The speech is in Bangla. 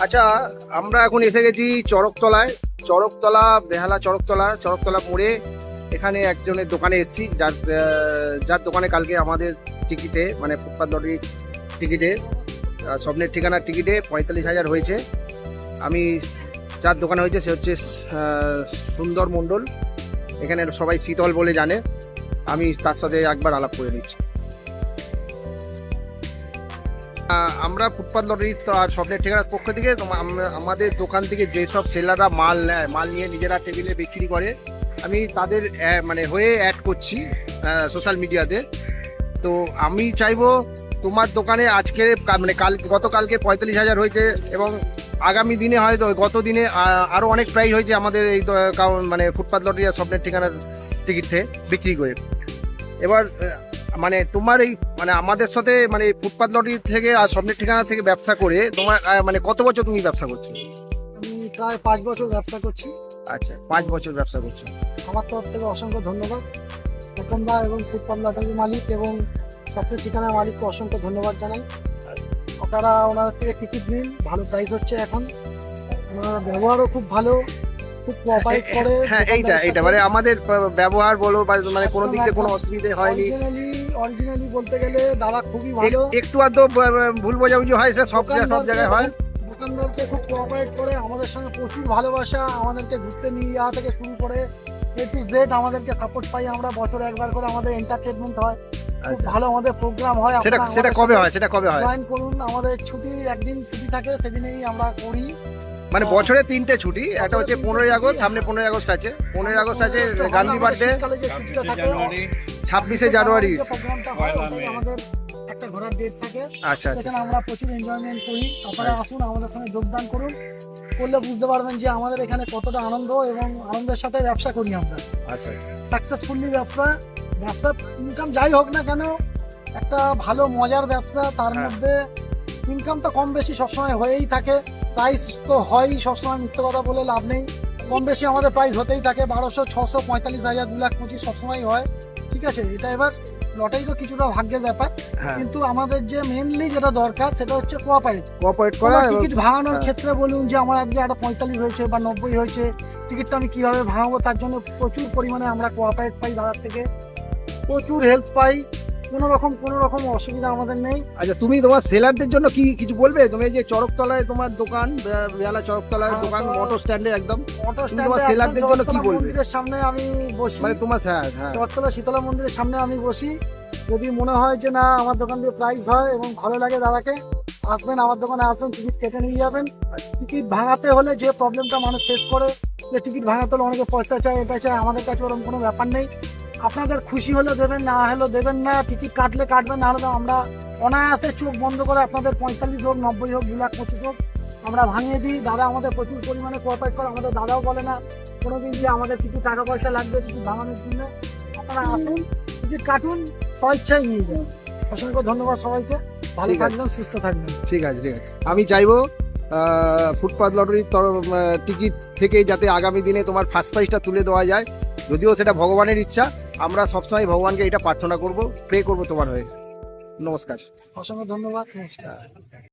আচ্ছা, আমরা এখন এসে গেছি চড়কতলায়। চড়কতলা মোড়ে এখানে একজনের দোকানে এসেছি, যার দোকানে কালকে আমাদের টিকিটে মানে ফুটপাথ লটারির টিকিটে স্বপ্নের ঠিকানার টিকিটে 45,000 হয়েছে। আমি যার দোকানে হয়েছে সে হচ্ছে সুন্দর মণ্ডল। এখানে সবাই শীতল বলে জানে। আমি তার সাথে একবার আলাপ করে নিচ্ছি। আমরা ফুটপাথ লটারি আর স্বপ্নের ঠিকানার পক্ষ থেকে আমাদের দোকান থেকে যেসব সেলাররা মাল নেয়, মাল নিয়ে নিজেরা টেবিলে বিক্রি করে, আমি তাদের মানে হয়ে অ্যাড করছি সোশ্যাল মিডিয়াতে। তো আমি চাইবো তোমার দোকানে আজকে মানে গতকালকে 45,000 হয়েছে এবং আগামী দিনে হয়তো গত দিনে আরও অনেক প্রাইস হয়েছে আমাদের এই মানে ফুটপাথ লটারি আর স্বপ্নের ঠিকানার টিকিট থেকে বিক্রি করে। এবার মানে তোমার এই মানে আমাদের সাথে মানে ফুটপাথ লটারি থেকে আর স্বপ্নের ঠিকানা থেকে ব্যবসা করে তোমার মানে কত বছর তুমি ব্যবসা করছো? আমি প্রায় 5 বছর ব্যবসা করছি। আচ্ছা, 5 বছর ব্যবসা করছো। আমার তরফ থেকে অসংখ্য ধন্যবাদ দোকানদার এবং ফুটপাথ লটারির মালিক এবং স্বপ্নের ঠিকানার মালিককে অসংখ্য ধন্যবাদ জানাই। আপনারা ওনাদের থেকে টিকিট নিন, ভালো প্রাইস হচ্ছে এখন। ওনার ব্যবহারও খুব ভালো, খুব কোঅপারেট করে। হ্যাঁ, এইটা মানে আমাদের ব্যবহার বলো বা মানে কোনো দিক থেকে কোনো অসুবিধা হয়নি। অরিজিনালি বলতে গেলে দাদা খুবই ভালো। একটু আধটু ভুল বোঝাবুঝি হয়, সে সব জায়গায় হয়। দোকানদারকে খুব কোঅপারেট করে, আমাদের সঙ্গে প্রচুর ভালোবাসা, আমাদেরকে ঘুরতে নিয়ে যাওয়া থেকে শুরু করে A to Z আমাদেরকে সাপোর্ট পাই আমরা। বছরে একবার করে আমাদের এন্টারটেনমেন্ট হয়, খুব ভালো আমাদের প্রোগ্রাম হয়। সেটা কবে হয়? জয়েন করুন। আমাদের ছুটি একদিন ছুটি থাকে, সেদিনেই আমরা করি। মানে বছরে 3টে ছুটি, একটা হচ্ছে 15ই আগস্ট, সামনে 15ই আগস্ট আছে, 15ই আগস্ট আছে গান্ধী বার্থডে, 26শে জানুয়ারি আমাদের একটা ঘোরার ডেট থাকে। আচ্ছা, সেখানে আমরা প্রচুর এনজয়মেন্ট করি। আপনারা আসুন, আমাদের সঙ্গে যোগদান করুন, করলে বুঝতে পারবেন যে আমাদের এখানে কতটা আনন্দ এবং আনন্দের সাথে ব্যবসা করি আমরা। আচ্ছা, সাকসেসফুলি ব্যবসা ইনকাম যাই হোক না কেন, একটা ভালো মজার ব্যবসা। তার মধ্যে ইনকাম তো কম বেশি সবসময় হয়েই থাকে, প্রাইস তো হয়ই সবসময়, মিথ্যে কথা বলে লাভ নেই। কম বেশি আমাদের প্রাইস হতেই থাকে, 1200, 600, 45,000, 2,25,000 সবসময় হয়। ঠিক আছে, এটা এবার লটারি তো কিছুটা ভাগ্যের ব্যাপার, কিন্তু আমাদের যে মেনলি যেটা দরকার সেটা হচ্ছে কোঅপারেট করা। টিকিট ভাঙানোর ক্ষেত্রে বলুন যে আমার আজকে একটা 45 হয়েছে বা 90 হয়েছে, টিকিটটা আমি কিভাবে ভাঙাবো, তার জন্য প্রচুর পরিমাণে আমরা কোঅপারেট পাই দাদার থেকে, প্রচুর হেল্প পাই। কোনো রকম অসুবিধা আমাদের নেই। আচ্ছা, তুমি তোমার সেলারদের জন্য কি কিছু বলবে? তুমি যে চড়কতলায় তোমার দোকান, বেহালা চড়কতলায় দোকান, অটো স্ট্যান্ডে একদম, তোমার সেলারদের জন্য কি বলবে? মন্দিরের সামনে আমি বসি, মানে তোমার চড়কতলা শীতলা মন্দিরের সামনে আমি বসি। যদি মনে হয় যে না আমার দোকান দিয়ে প্রাইস হয় এবং ভালো লাগে দাদাকে, আসবেন আমার দোকানে, আসবেন, টিকিট কেটে নিয়ে যাবেন। টিকিট ভাঙাতে হলে যে প্রবলেমটা মানুষ ফেস করে, যে টিকিট ভাঙাতে হলে অনেকে পয়সা চায়, এটা চায়, আমাদের কাছে ওরকম কোনো ব্যাপার নেই। আপনাদের খুশি হলে দেবেন, না হলে দেবেন না। টিকিট কাটলে কাটবেন, না হলে তো আমরা অনায়াসে চোখ বন্ধ করে আপনাদের 45 হোক, 90 হোক, 2,25,000 হোক আমরা ভাঙিয়ে দিই। দাদা আমাদের প্রচুর পরিমাণে কোঅপারেট করে। আমাদের দাদাও বলে না কোনোদিন যে আমাদের কিছু টাকা পয়সা লাগবে টিকিট ভাঙানোর জন্য। আপনারা আসুন, টিকিট কাটুন, স্বেচ্ছায় নিয়ে যান। অসংখ্য ধন্যবাদ সবাইকে, ভালো থাকবেন, সুস্থ থাকবেন। ঠিক আছে। আমি চাইবো ফুটপাথ লটারির টিকিট থেকে যাতে আগামী দিনে তোমার ফার্স্ট প্রাইজটা তুলে দেওয়া যায়, যদিও সেটা ভগবানের ইচ্ছা। আমরা সবসময় ভগবানকে এটা প্রার্থনা করব, প্রে করব তোমার হয়ে। নমস্কার। অসংখ্য ধন্যবাদ, নমস্কার।